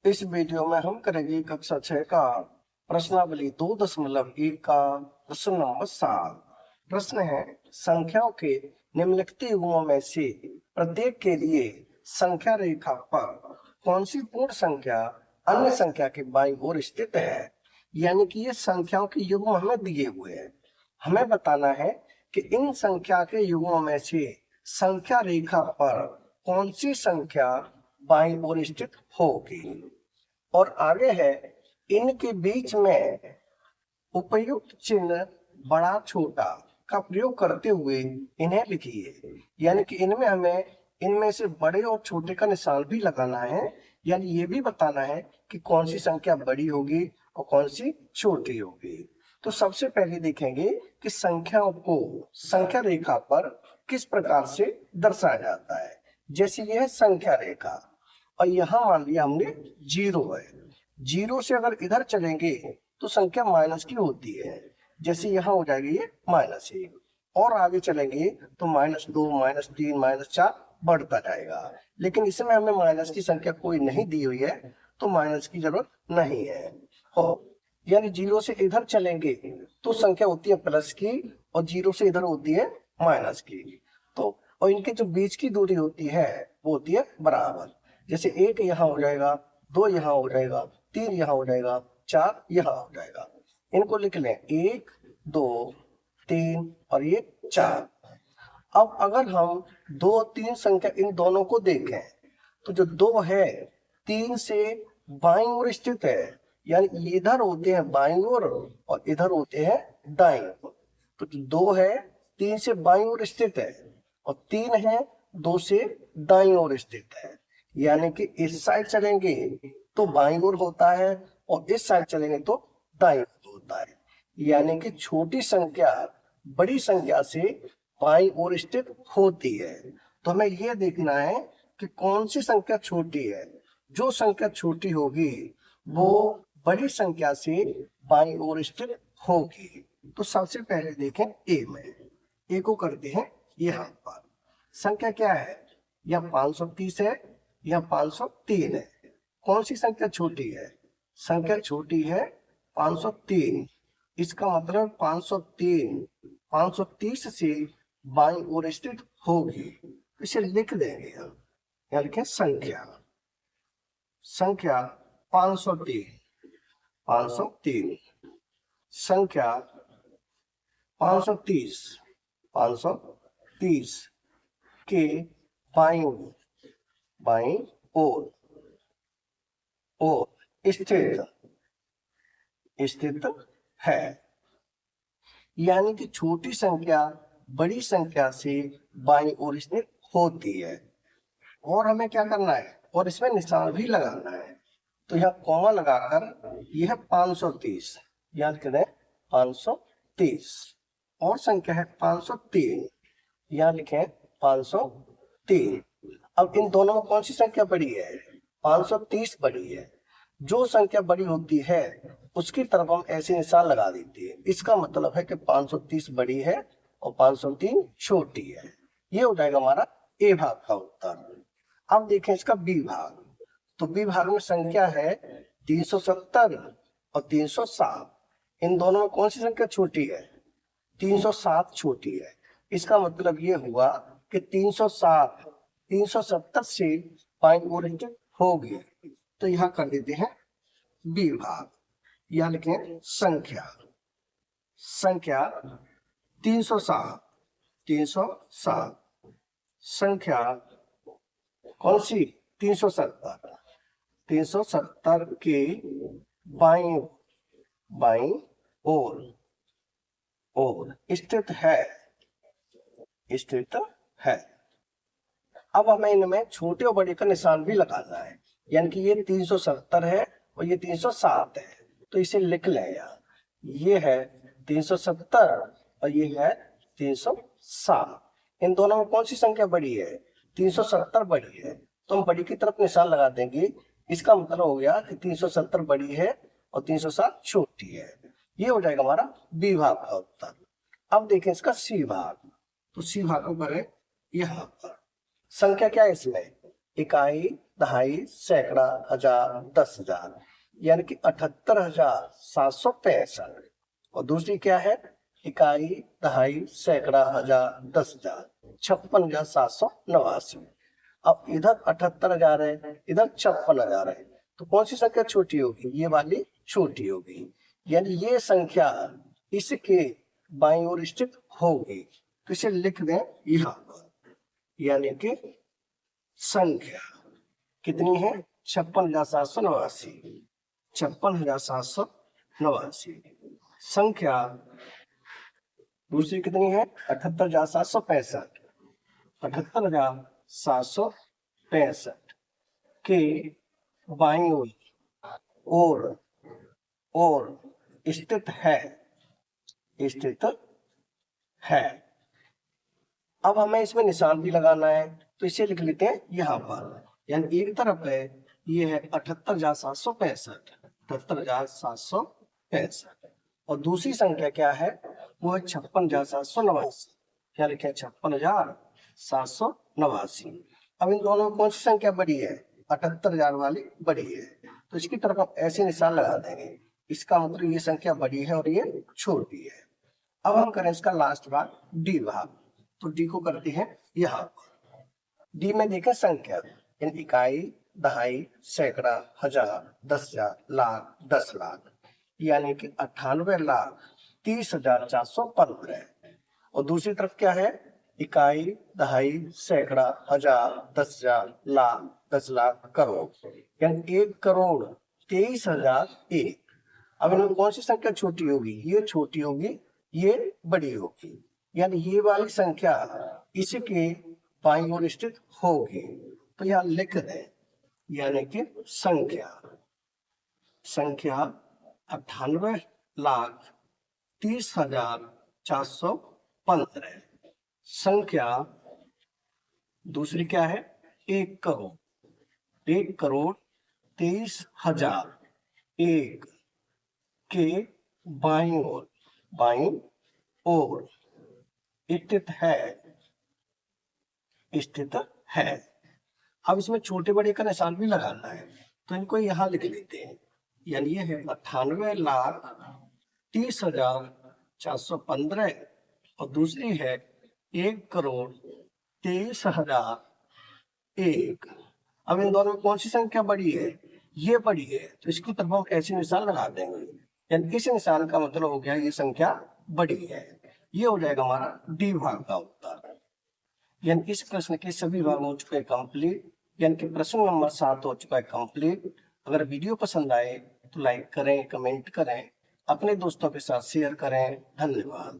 इस वीडियो में हम करेंगे कक्षा 6 का प्रश्नावली 2.1 का प्रश्न नंबर 7। प्रश्न है, संख्याओं के निम्नलिखित युग्मों में से प्रत्येक के लिए संख्या रेखा पर कौन सी पूर्ण संख्या अन्य संख्या के बाईं ओर स्थित है। यानी कि ये संख्याओं के युग्म हमें दिए हुए हैं, हमें बताना है कि इन संख्या के युग्मों में से संख्या रेखा पर कौन सी संख्या बाईं ओर स्थित होगी। और आगे है, इनके बीच में उपयुक्त चिन्ह बड़ा छोटा का प्रयोग करते हुए इन्हें लिखिए। यानी कि इनमें हमें इनमें से बड़े और छोटे का निशान भी लगाना है, यानी ये भी बताना है कि कौन सी संख्या बड़ी होगी और कौन सी छोटी होगी। तो सबसे पहले देखेंगे कि संख्याओं को संख्या रेखा पर किस प्रकार से दर्शाया जाता है। जैसे यह संख्या रेखा और यहाँ मान लिया हमने 0 है। 0 से अगर इधर चलेंगे तो संख्या माइनस की होती है। जैसे यहाँ हो जाएगी ये -1, और आगे चलेंगे तो -2, -3, -4 बढ़ता जाएगा। लेकिन इसमें हमें माइनस की संख्या कोई नहीं दी हुई है, तो माइनस की जरूरत नहीं है। हो यानी 0 से इधर चलेंगे तो संख्या होती है प्लस की, और 0 से इधर होती है माइनस की। तो और इनके जो बीच की दूरी होती है वो होती है बराबर। जैसे 1 यहाँ हो जाएगा, 2 यहाँ हो जाएगा, 3 यहाँ हो जाएगा, 4 यहाँ हो जाएगा। इनको लिख लें 1, 2, 3 और ये 4। अब अगर हम 2, 3 संख्या इन दोनों को देखें तो जो 2 है 3 से बाईं ओर स्थित है, यानी इधर होते हैं बाईं ओर और इधर होते हैं दाईं ओर। तो जो 2 है 3 से बाईं ओर स्थित है और 3 है 2 से दाईं ओर स्थित है। यानी कि इस साइड चलेंगे तो बाईं ओर होता है और इस साइड चलेंगे तो दाईं ओर होता है। यानी कि छोटी संख्या बड़ी संख्या से बाईं ओर स्थित होती है। तो हमें यह देखना है कि कौन सी संख्या छोटी है। जो संख्या छोटी होगी वो बड़ी संख्या से बाईं ओर स्थित होगी। तो सबसे पहले देखें ए में, ए को करते हैं यहाँ पर। संख्या क्या है, या 530 है या 503 है। कौन सी संख्या छोटी है, संख्या छोटी है 503। इसका मतलब 503 530 से बाईं ओर स्थित होगी। इसे लिख देंगे हम, यहाँ लिखें संख्या 503 503 संख्या 530 के बाईं ओर स्थित है। यानी कि छोटी संख्या बड़ी संख्या से बाईं ओर स्थित होती है। और हमें क्या करना है, और इसमें निशान भी लगाना है। तो यहाँ कॉमा लगाकर यह 530 याद करें 530, और संख्या है 503, यहाँ लिखें 503। अब इन दोनों में कौन सी संख्या बड़ी है, 530 बड़ी है। जो संख्या बड़ी होती है उसकी तरफ हम ऐसे निशान लगा देते हैं। इसका मतलब है कि 530 बड़ी है और 503 छोटी है। ये हो जाएगा हमारा ए भाग का उत्तर। अब देखें इसका बी भाग। तो बी भाग में संख्या है 370 और 307। इन दोनों में कौन सी संख्या छोटी है, 307 छोटी है। इसका मतलब ये हुआ कि 307 370 से बाईं ओर होगी। तो यहाँ कर देते हैं बी भाग, यहाँ लिखें संख्या 307 संख्या कौन सी 370 के बाईं ओर स्थित है। अब हमें इनमें छोटे और बड़े का निशान भी लगाना है। यानी कि ये 370 है और ये 307 है, तो इसे लिख लें यहाँ। ये है 370 और ये है 307। इन दोनों में कौन सी संख्या बड़ी है, 370 बड़ी है, तो हम बड़ी की तरफ निशान लगा देंगे। इसका मतलब हो गया कि 370 बड़ी है और 307 छोटी है। ये हो जाएगा हमारा बी भाग का उत्तर। अब देखें इसका सी भाग। तो सी भाग को करें यहाँ पर। संख्या क्या है इसमें, इकाई, दहाई, सैकड़ा, हजार, 10,000, यानी कि 78,765। और दूसरी क्या है? इकाई, दहाई, सैकड़ा, हजार, 10,000, 56,789। अब इधर 78,000 है, इधर 56,000 है, तो कौन सी संख्या छोटी होगी? ये वाली छोटी होगी, यानी ये संख्या इसके बाईं ओर स्थित होगी। तो इसे लिख दें यहाँ पर, यानी कि संख्या कितनी है? 56,789। 56,789। संख्या दूसरी कितनी है? 78,765। 78,765 के बाईं ओर स्थित है। अब हमें इसमें निशान भी लगाना है, तो इसे लिख लेते हैं यहाँ पर, यानी एक तरफ है ये है 78,765, 78,765, और दूसरी संख्या क्या है? वो है 56,789, क्या लिखे? 56,789। अब इन दोनों में कौन सी संख्या बड़ी है? 78,000 वाली बड़ी है, तो इसकी तरफ आप ऐसे निशान लगा देंगे, इसका मतलब ये संख्या बड़ी है और ये छोटी है। अब हम करें इसका लास्ट भाग, डी भाग, तो डी को करते हैं यहाँ। डी में देखें संख्या, यानी इकाई, दहाई, सैकड़ा, हजार, 10,000, लाख, 10 लाख, यानी कि 98,30,415। और दूसरी तरफ क्या है? इकाई, दहाई, सैकड़ा, हजार, 10,000, लाख, 10 लाख, करोड़, यानी 1,23,001। अब इनमें कौन सी संख्या छोटी होगी? ये छोटी होगी, ये बड़ी होगी, यानी ये वाली संख्या इसके बाईं ओर स्थित होगी। तो यहाँ लिख दें, यानी कि संख्या 98,30,415। संख्या दूसरी क्या है? 1,23,001 के बाईं ओर स्थित है। अब इसमें छोटे बड़े का निशान भी लगाना है, तो इनको यहाँ लिख लेते हैं, यानी ये है 98,30,415, और दूसरी है 1,23,001। अब इन दोनों में कौन सी संख्या बड़ी है? ये बड़ी है, तो इसकी तरफ हम ऐसे निशान लगा देंगे, यानी इस निशान का मतलब हो गया ये संख्या बड़ी है। ये हो जाएगा हमारा डी भाग का उत्तर। यानी इस प्रश्न के सभी भाग हो चुके हैं कंप्लीट, यानी कि प्रश्न नंबर 7 हो चुका है कंप्लीट। अगर वीडियो पसंद आए तो लाइक करें, कमेंट करें, अपने दोस्तों के साथ शेयर करें। धन्यवाद।